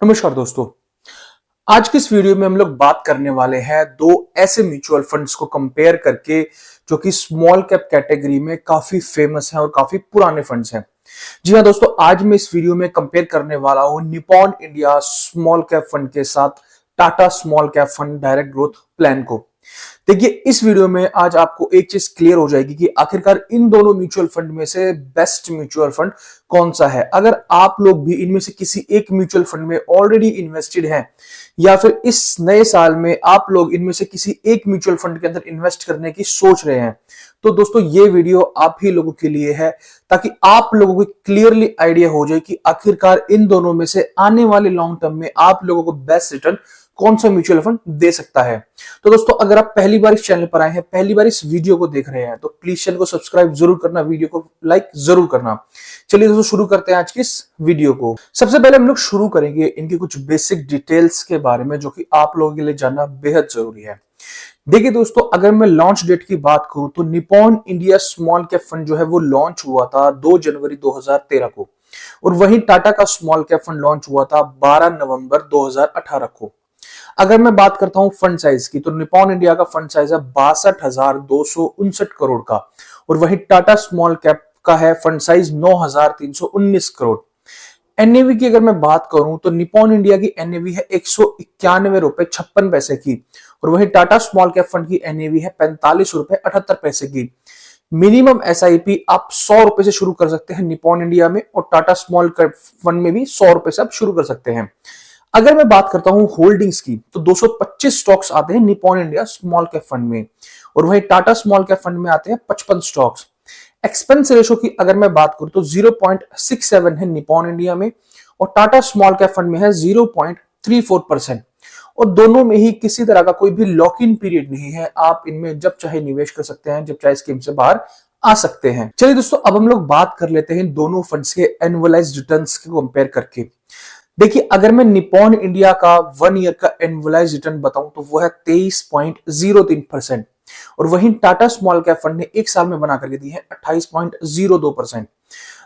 नमस्कार दोस्तों। आज की इस वीडियो में हम लोग बात करने वाले हैं दो ऐसे म्यूचुअल फंड्स को कंपेयर करके जो कि स्मॉल कैप कैटेगरी में काफी फेमस हैं और काफी पुराने फंड्स हैं। जी हाँ दोस्तों, आज मैं इस वीडियो में कंपेयर करने वाला हूं Nippon India small cap fund के साथ Tata small cap fund direct growth plan को। देखिए, इस वीडियो में आज आपको एक चीज क्लियर हो जाएगी कि आखिरकार इन दोनों म्यूचुअल फंड में से बेस्ट म्यूचुअल फंड कौन सा है। अगर आप लोग भी इनमें से किसी एक म्यूचुअल फंड में ऑलरेडी इन्वेस्टेड हैं या फिर इस नए साल में आप लोग इनमें से किसी एक म्यूचुअल फंड के अंदर इन्वेस्ट करने की सोच रहे हैं, तो दोस्तों ये वीडियो आप ही लोगों के लिए है, ताकि आप लोगों को क्लियरली आइडिया हो जाए कि आखिरकार इन दोनों में से आने वाले लॉन्ग टर्म में आप लोगों को बेस्ट रिटर्न कौन सा म्यूचुअल फंड दे सकता है। तो दोस्तों, अगर आप पहली बार इस चैनल पर आए हैं, पहली बार इस वीडियो को देख रहे हैं, तो प्लीज चैनल को सब्सक्राइब जरूर करना, वीडियो को लाइक जरूर करना। चलिए दोस्तों, शुरू करते हैं आज की इस वीडियो को। सबसे पहले हम लोग शुरू करेंगे इनके कुछ बेसिक डिटेल्स के बारे में, जो कि आप लोगों के लिए जानना बेहद जरूरी है। देखिए दोस्तों, अगर मैं लॉन्च डेट की बात करूं तो Nippon India small cap fund जो है वो लॉन्च हुआ था 2 जनवरी 2013 को, और वहीं टाटा का स्मॉल कैप फंड लॉन्च हुआ था 12 नवंबर 2018 को। अगर मैं बात करता हूं फंड साइज की, तो निपॉन इंडिया का फंड साइज है 62,259 करोड़ का, और वहीं टाटा स्मॉल कैप का है फंड साइज 9,319 करोड़। एनएवी की अगर मैं बात करूं तो निपॉन इंडिया की एनएवी है 191 रुपए 56 पैसे की, और वहीं टाटा स्मॉल कैप फंड की एनएवी है 45 रुपए 78 पैसे की। मिनिमम एसआईपी आप 100 रुपए से शुरू कर सकते हैं निपॉन इंडिया में, और टाटा स्मॉल कैप फंड में भी 100 रुपए से आप शुरू कर सकते हैं। अगर मैं बात करता हूं होल्डिंग्स की, तो 225 स्टॉक्स आते हैं Nippon India small cap fund में, और वहीं टाटा स्मॉल कैप फंड में आते हैं 55 स्टॉक्स। एक्सपेंस रेशो की अगर मैं बात करूं तो 0.67 है निपॉन इंडिया में, और टाटा स्मॉल कैप फंड में है 0.34%। और दोनों में ही किसी तरह का कोई भी लॉक इन पीरियड नहीं है, आप इनमें जब चाहे निवेश कर सकते हैं, जब चाहे स्कीम से बाहर आ सकते हैं। चलिए दोस्तों, अब हम लोग बात कर लेते हैं दोनों फंड्स के एनुअलाइज्ड रिटर्न्स को कंपेयर करके। देखिए, अगर मैं निपॉन इंडिया का 1 ईयर का एनुअलाइज्ड रिटर्न बताऊं तो वो है 23.03%, और वहीं टाटा स्मॉल कैप फंड ने एक साल में बना करके दी है 28.02%।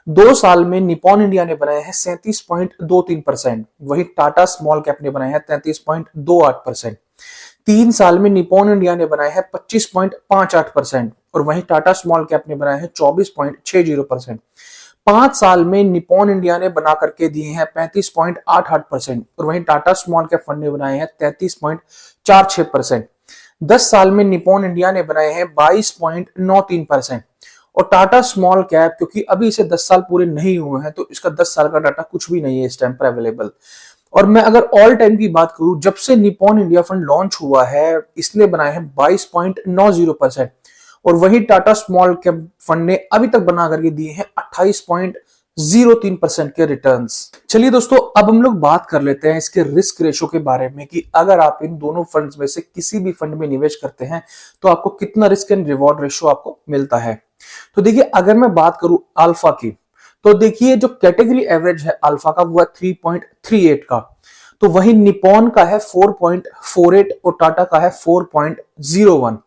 2 साल में निपॉन इंडिया ने बनाया है 37.23%, वहीं टाटा स्मॉल कैप ने बनाया है 33.28%। 3 साल में निपॉन इंडिया ने बनाया है 25.58%, और वहीं टाटा स्मॉल कैप ने बनाया है 24.60%। 5 साल में निपॉन इंडिया ने बना करके दिए हैं 35.88%, और वहीं टाटा स्मॉल कैप फंड ने बनाए हैं 33.46%। 10 साल में निपॉन इंडिया ने बनाए हैं 22.93%, और टाटा स्मॉल कैप, क्योंकि अभी इसे 10 साल पूरे नहीं हुए हैं तो इसका 10 साल का डाटा कुछ भी नहीं है इस टाइम पर अवेलेबल। और मैं अगर ऑल टाइम की बात करूं, जब से निपॉन इंडिया फंड लॉन्च हुआ है, इसने बनाए हैं 22.90%, और वही टाटा स्मॉल कैप फंड ने अभी तक बना करके दिए हैं 28.03% के रिटर्न्स। चलिए दोस्तों, अब हम लोग बात कर लेते हैं इसके रिस्क रेशो के बारे में कि अगर आप इन दोनों फंड्स में से किसी भी फंड में निवेश करते हैं तो आपको कितना रिस्क एंड रिवॉर्ड रेशो आपको मिलता है। तो देखिए, अगर मैं बात करूं अल्फा की, तो देखिए जो कैटेगरी एवरेज है अल्फा का वो है 3.38 का, तो वही निपॉन का है 4.48 और टाटा का है 4.01।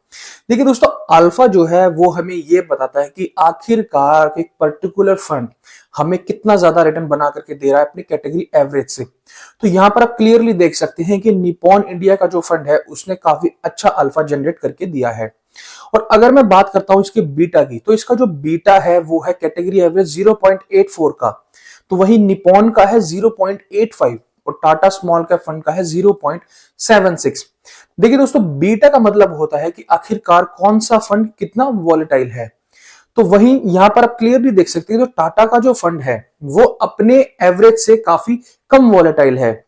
देखिए दोस्तों, अल्फा जो है वो हमें ये बताता है कि आखिरकार एक पर्टिकुलर फंड हमें कितना ज्यादा रिटर्न बना करके दे रहा है अपनी कैटेगरी एवरेज से। तो यहां पर आप क्लियरली देख सकते हैं कि निपॉन इंडिया का जो फंड है उसने काफी अच्छा अल्फा जनरेट करके दिया है। और अगर मैं बात करता हूं इसके बीटा की, तो इसका जो बीटा है वो है कैटेगरी एवरेज 0.84 का, तो वही निपॉन का है 0.85, और टाटा स्मॉल कैप फंड का है 0.76। देखिए दोस्तों, बीटा का मतलब होता है कि आखिरकार कौन सा फंड कितना वॉलेटाइल है। तो वहीं यहां पर आप क्लियरली देख सकते हैं, तो टाटा का जो फंड है वो अपने एवरेज से काफी कम वॉलेटाइल है।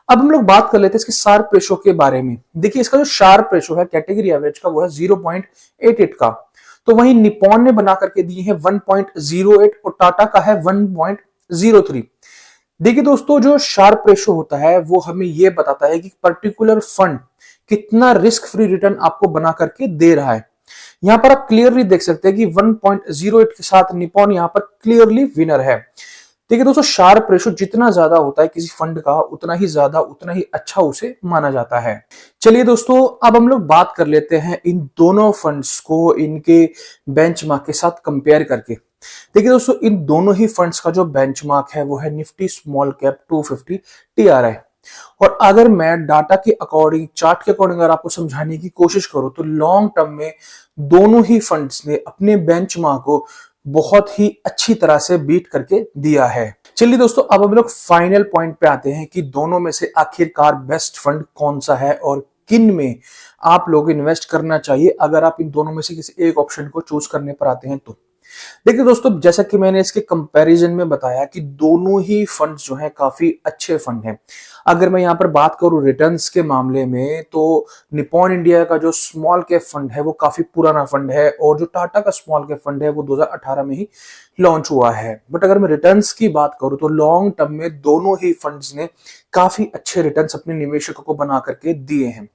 अब हम लोग बात कर लेते हैं इसके शार्प रेशो के बारे में। देखिए, इसका जो शार्प रेशो है कैटेगरी एवरेज का वो है 0.88 का, तो वहीं निपॉन ने बना करके दिए हैं 1.08, और टाटा का है 1.03। देखिए दोस्तों, जो शार्प रेशो होता है वो हमें ये बताता है कि पर्टिकुलर फंड कितना रिस्क फ्री रिटर्न आपको बना करके दे रहा है। यहां पर आप क्लियरली देख सकते हैं कि 1.08 के साथ निपॉन यहां पर क्लियरली विनर है। देखिए दोस्तों, शार्प रेशो जितना ज्यादा होता है किसी फंड का, उतना ही ज्यादा उतना ही अच्छा उसे माना जाता है। चलिए दोस्तों, अब हम लोग बात कर लेते हैं इन दोनों फंड्स को इनके बेंचमार्क के साथ कंपेयर करके। देखिए दोस्तों, इन दोनों ही फंड्स का जो बेंचमार्क है वो है निफ्टी स्मॉल कैप 250 टीआरआई। और अगर मैं डाटा के अकॉर्डिंग, चार्ट के अकॉर्डिंग अगर आपको समझाने की कोशिश करूं तो लॉन्ग टर्म में दोनों ही फंड्स ने अपने बेंचमार्क को बहुत ही अच्छी तरह से बीट करके दिया है। चलिए दोस्तों, अब हम लोग फाइनल पॉइंट पे आते हैं कि दोनों में से आखिरकार बेस्ट फंड कौन सा है और किन में आप लोग इन्वेस्ट करना चाहिए अगर आप इन दोनों में से किसी एक ऑप्शन को चूज करने पर आते हैं तो। देखिए दोस्तों, जैसा कि मैंने इसके कंपैरिजन में बताया कि दोनों ही फंड्स जो हैं काफी अच्छे फंड हैं। अगर मैं यहाँ पर बात करूं रिटर्न्स के मामले में तो निप्पॉन इंडिया का जो स्मॉल कैप फंड है वो काफी पुराना फंड है और जो टाटा का स्मॉल कैप फंड है वो 2018 में ही लॉन्च हुआ है। बट अगर मैं रिटर्न्स की बात करूं तो लॉन्ग टर्म में दोनों ही फंड्स ने काफी अच्छे रिटर्न्स अपने निवेशकों को बना करके दिए हैं।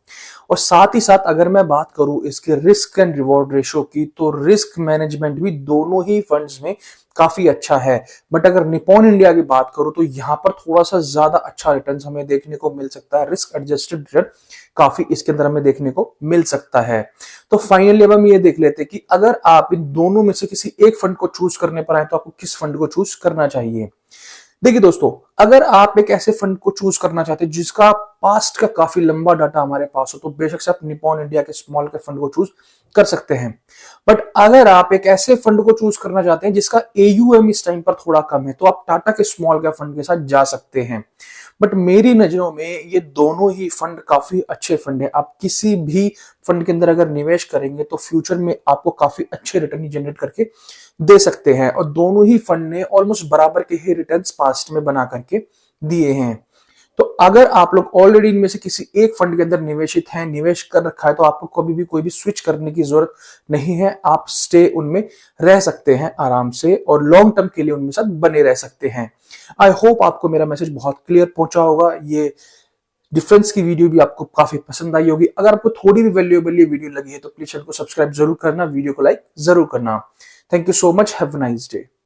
और साथ ही साथ अगर मैं बात करूं इसके रिस्क एंड रिवॉर्ड रेशो की तो रिस्क मैनेजमेंट भी दोनों ही फंड्स में काफी अच्छा है। बट अगर निप्पॉन इंडिया की बात करूं तो यहां पर थोड़ा सा ज्यादा अच्छा रिटर्न हमें देखने को मिल सकता है। रिस्क एडजस्टेड रिटर्न काफी इसके अंदर हमें देखने को मिल सकता है। तो फाइनली अब हम ये देख लेते हैं कि अगर आप इन दोनों में से किसी एक फंड को चूज करने पर आए तो आपको किस फंड को चूज करना चाहिए। देखिए दोस्तों, अगर आप एक ऐसे फंड को चूज करना चाहते हैं जिसका पास्ट का काफी लंबा डाटा हमारे पास हो तो बेशक से आप निप्पॉन इंडिया के स्मॉल कैप फंड को चूज कर सकते हैं। बट अगर आप एक ऐसे फंड को चूज करना चाहते हैं जिसका एयूएम इस टाइम पर थोड़ा कम है तो आप टाटा के स्मॉल कैप फंड के साथ जा सकते हैं। बट मेरी नजरों में ये दोनों ही फंड काफी अच्छे फंड है। आप किसी भी फंड के अंदर अगर निवेश करेंगे तो फ्यूचर में आपको काफी अच्छे रिटर्न जनरेट करके दे सकते हैं और दोनों ही फंड ने ऑलमोस्ट बराबर के ही रिटर्न्स पास्ट में बना करके दिए हैं। तो अगर आप लोग ऑलरेडी इनमें से किसी एक फंड के अंदर निवेशित हैं, निवेश कर रखा है तो आपको कभी भी कोई भी स्विच करने की जरूरत नहीं है। आप स्टे उनमें रह सकते हैं आराम से और लॉन्ग टर्म के लिए उनमें साथ बने रह सकते हैं। आई होप आपको मेरा मैसेज बहुत क्लियर पहुंचा होगा। ये डिफरेंस की वीडियो भी आपको काफी पसंद आई होगी। अगर आपको थोड़ी भी वैल्यूएबल ये वीडियो लगी है तो प्लीज चैनल को सब्सक्राइब जरूर करना, वीडियो को लाइक जरूर करना। Thank you so much, have a nice day.